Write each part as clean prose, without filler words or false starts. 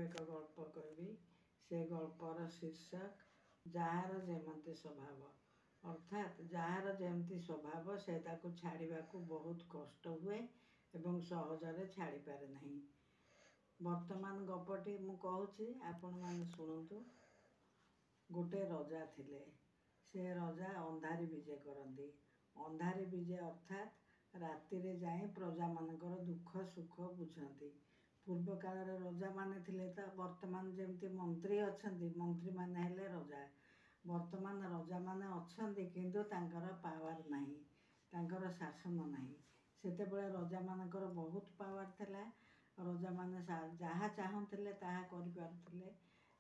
ଏକ ଗଳ୍ପ କହିବି। ସେ ଗଳ୍ପର ଶୀର୍ଷକ ଯାହାର ଯେମିତି ସ୍ୱଭାବ। ଅର୍ଥାତ୍ ଯାହାର ଯେମିତି ସ୍ୱଭାବ ସେ ତାକୁ ଛାଡ଼ିବାକୁ ବହୁତ କଷ୍ଟ ହୁଏ ଏବଂ ସହଜରେ ଛାଡ଼ିପାରେ ନାହିଁ। ବର୍ତ୍ତମାନ ଗପଟି ମୁଁ କହୁଛି, ଆପଣମାନେ ଶୁଣନ୍ତୁ। ଗୋଟେ ରଜା ଥିଲେ। ସେ ରଜା ଅନ୍ଧାରି ବିଜେ କରନ୍ତି। ଅନ୍ଧାରି ବିଜେ ଅର୍ଥାତ୍ ରାତିରେ ଯାଇ ପ୍ରଜାମାନଙ୍କର ଦୁଃଖ ସୁଖ ବୁଝନ୍ତି। ପୂର୍ବ କାଳରେ ରଜାମାନେ ଥିଲେ ତ ବର୍ତ୍ତମାନ ଯେମିତି ମନ୍ତ୍ରୀ ଅଛନ୍ତି, ମନ୍ତ୍ରୀମାନେ ହେଲେ ରଜା। ବର୍ତ୍ତମାନ ରଜାମାନେ ଅଛନ୍ତି କିନ୍ତୁ ତାଙ୍କର ପାୱାର ନାହିଁ, ତାଙ୍କର ଶାସନ ନାହିଁ। ସେତେବେଳେ ରଜାମାନଙ୍କର ବହୁତ ପାୱାର ଥିଲା। ରଜାମାନେ ଯାହା ଚାହୁଁଥିଲେ ତାହା କରିପାରୁଥିଲେ।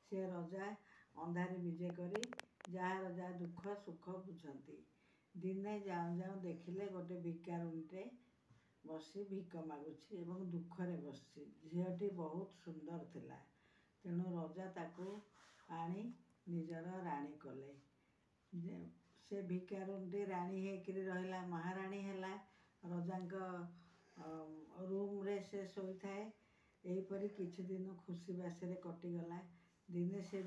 ସେ ରଜା ଅନ୍ଧାରି ବିଜେ କରି ଯାହାର ଯାହା ଦୁଃଖ ସୁଖ ବୁଝନ୍ତି। ଦିନେ ଯାଉଁ ଯାଉଁ ଦେଖିଲେ ଗୋଟେ ଭିକାରୁଣିଟେ ବସି ଭିକ ମାଗୁଛି ଏବଂ ଦୁଃଖରେ ବସିଛି। ଝିଅଟି ବହୁତ ସୁନ୍ଦର ଥିଲା। ତେଣୁ ରଜା ତାକୁ ଆଣି ନିଜର ରାଣୀ କଲେ। ସେ ଭିକାରୁଣିଟି ରାଣୀ ହେଇକରି ରହିଲା, ମହାରାଣୀ ହେଲା। ରଜାଙ୍କ ରୁମ୍ରେ ସେ ଶୋଇଥାଏ। ଏହିପରି କିଛି ଦିନ ଖୁସି ବାସିରେ କଟିଗଲା। ଦିନେ ସେ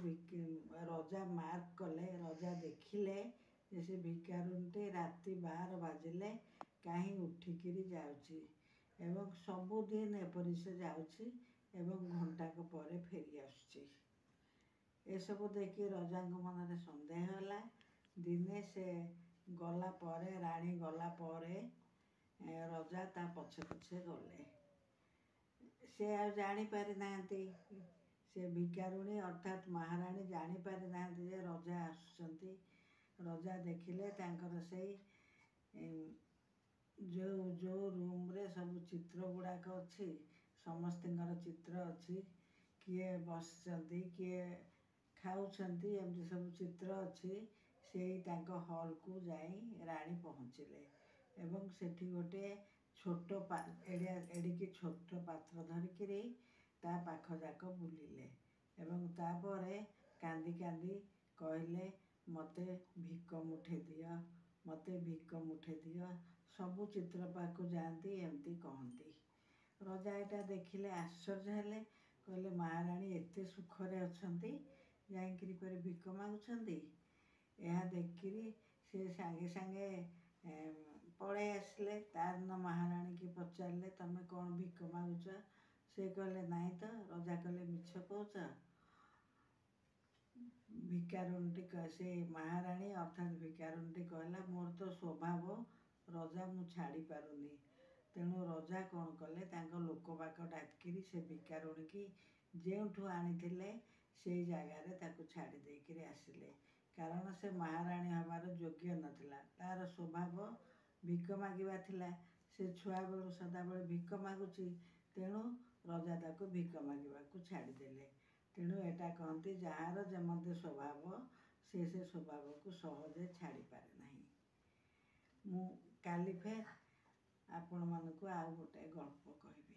ରଜା ମାର୍କ କଲେ, ରଜା ଦେଖିଲେ ଯେ ସେ ଭିକାରୁଣିଟି ରାତି 12 ବାଜିଲେ କାହିଁ ଉଠିକିରି ଯାଉଛି ଏବଂ ସବୁଦିନ ଏପରି ସେ ଯାଉଛି ଏବଂ ଘଣ୍ଟାକ ପରେ ଫେରି ଆସୁଛି। ଏସବୁ ଦେଖି ରଜାଙ୍କ ମନରେ ସନ୍ଦେହ ହେଲା। ଦିନେ ସେ ଗଲା ପରେ, ରାଣୀ ଗଲା ପରେ ରଜା ତା ପଛେ ପଛେ ଗଲେ। ସେ ଆଉ ଜାଣିପାରିନାହାନ୍ତି, ସେ ଭିକାରୁଣୀ ଅର୍ଥାତ୍ ମହାରାଣୀ ଜାଣିପାରିନାହାନ୍ତି ଯେ ରଜା ଆସୁଛନ୍ତି। ରଜା ଦେଖିଲେ ତାଙ୍କର ସେଇ ଯେଉଁ ରୁମ୍ରେ ସବୁ ଚିତ୍ର ଗୁଡ଼ାକ ଅଛି, ସମସ୍ତଙ୍କର ଚିତ୍ର ଅଛି। କିଏ ବସିଛନ୍ତି, କିଏ ଖାଉଛନ୍ତି, ଏମିତି ସବୁ ଚିତ୍ର ଅଛି। ସେଇ ତାଙ୍କ ହଲ୍କୁ ଯାଇ ରାଣୀ ପହଞ୍ଚିଲେ ଏବଂ ସେଠି ଗୋଟେ ଏଡ଼ିକି ଛୋଟ ପାତ୍ର ଧରିକିରି ତା ପାଖ ଯାକ ବୁଲିଲେ ଏବଂ ତାପରେ କାନ୍ଦି କାନ୍ଦି କହିଲେ, ମୋତେ ଭିକ ମୁଠେ ଦିଅ, ମୋତେ ଭିକ ମୁଠେ ଦିଅ। ସବୁ ଚିତ୍ର ପାଖକୁ ଯାଆନ୍ତି ଏମିତି କହନ୍ତି। ରଜା ଏଇଟା ଦେଖିଲେ, ଆଶ୍ଚର୍ଯ୍ୟ ହେଲେ। କହିଲେ, ମହାରାଣୀ ଏତେ ସୁଖରେ ଅଛନ୍ତି, ଯାଇକିରି ପରେ ଭିକ ମାଗୁଛନ୍ତି। ଏହା ଦେଖିକିରି ସେ ସାଙ୍ଗେ ସାଙ୍ଗେ ପଳେଇ ଆସିଲେ। ତାର ମହାରାଣୀକି ପଚାରିଲେ, ତମେ କ'ଣ ଭିକ ମାଗୁଛ? ସେ କହିଲେ, ନାହିଁ ତ। ରଜା କହିଲେ, ମିଛ କହୁଛ। ଭିକାରୁଣିଟି ସେ ମହାରାଣୀ ଅର୍ଥାତ୍ ଭିକାରୁଣିଟି କହିଲା, ମୋର ତ ସ୍ୱଭାବ ରଜା, ମୁଁ ଛାଡ଼ି ପାରୁନି। ତେଣୁ ରଜା କ'ଣ କଲେ, ତାଙ୍କ ଲୋକବାକ ଡାକିକିରି ସେ ଭିକାରୁଣିକି ଯେଉଁଠୁ ଆଣିଥିଲେ ସେଇ ଜାଗାରେ ତାକୁ ଛାଡ଼ି ଦେଇକିରି ଆସିଲେ। କାରଣ ସେ ମହାରାଣୀ ହେବାର ଯୋଗ୍ୟ ନଥିଲା। ତାର ସ୍ୱଭାବ ଭିକ ମାଗିବା ଥିଲା। ସେ ଛୁଆବେଳୁ ସଦାବେଳେ ଭିକ ମାଗୁଛି। ତେଣୁ ରଜା ତାକୁ ଭିକ ମାଗିବାକୁ ଛାଡ଼ିଦେଲେ। ତେଣୁ ଏଇଟା କହନ୍ତି, ଯାହାର ଯେମିତି ସ୍ୱଭାବ ସେ ସ୍ୱଭାବକୁ ସହଜେ ଛାଡ଼ିପାରେ ନାହିଁ। ମୁଁ କାଲି ଫେର ଆପଣମାନଙ୍କୁ ଆଉ ଗୋଟେ ଗଳ୍ପ କହିବି।